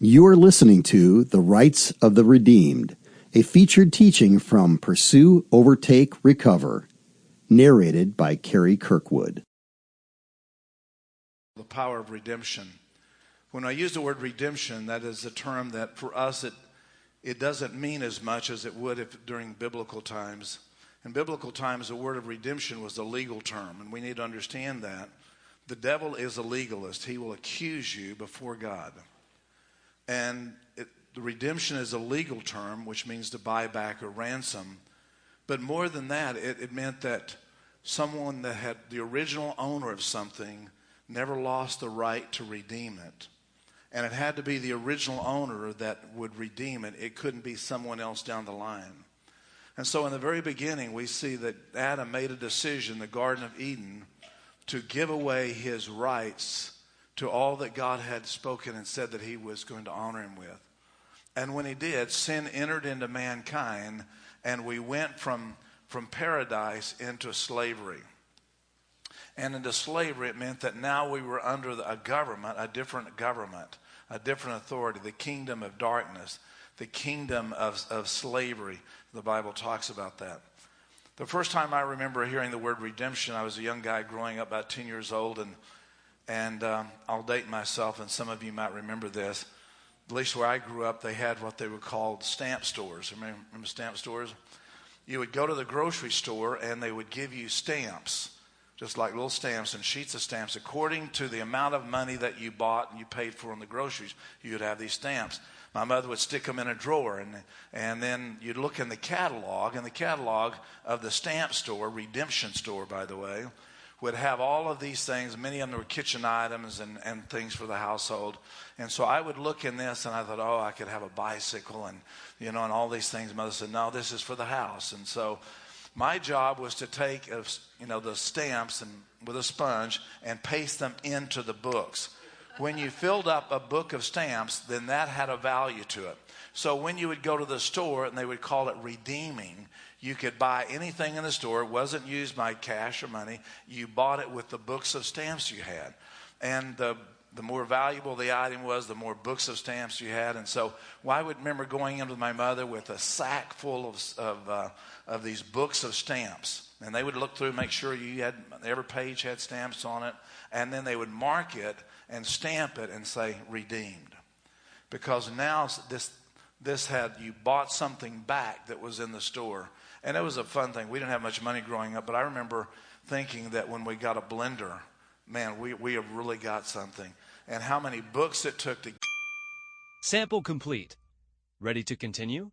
You are listening to The Rights of the Redeemed, a featured teaching from Pursue, Overtake, Recover, narrated by Kerry Kirkwood. The power of redemption. When I use the word redemption, that is a term that for us it doesn't mean as much as it would if during biblical times. In biblical times, the word of redemption was a legal term, and we need to understand that. The devil is a legalist. He will accuse you before God. And the redemption is a legal term, which means to buy back or ransom. But more than that, it meant that someone that had the original owner of something never lost the right to redeem it. And it had to be the original owner that would redeem it. It couldn't be someone else down the line. And so in the very beginning, we see that Adam made a decision in the Garden of Eden to give away his rights to all that God had spoken and said that he was going to honor him with. And when he did, sin entered into mankind, and we went from paradise into slavery. And into slavery, it meant that now we were under a different authority, the kingdom of darkness, the kingdom of slavery. The Bible talks about that. The first time I remember hearing the word redemption, I was a young guy growing up, about 10 years old, and I'll date myself, and some of you might remember this. At least where I grew up, they had what they were called stamp stores. Remember stamp stores? You would go to the grocery store, and they would give you stamps, just like little stamps and sheets of stamps. According to the amount of money that you bought and you paid for in the groceries, you would have these stamps. My mother would stick them in a drawer, and then you'd look in the catalog of the stamp store, redemption store, by the way, would have all of these things. Many of them were kitchen items and things for the household. And so I would look in this, and I thought, oh, I could have a bicycle and all these things. Mother said, no, this is for the house. And so my job was to take the stamps and with a sponge and paste them into the books. When you filled up a book of stamps, then that had a value to it. So when you would go to the store, and they would call it redeeming, you could buy anything in the store. It wasn't used by cash or money. You bought it with the books of stamps you had. And the more valuable the item was, the more books of stamps you had. And so I would remember going in with my mother with a sack full of these books of stamps. And they would look through and make sure every page had stamps on it. And then they would mark it and stamp it and say redeemed. Because now this had, you bought something back that was in the store. And it was a fun thing. We didn't have much money growing up, but I remember thinking that when we got a blender, man, we have really got something. And how many books it took to... Sample complete. Ready to continue?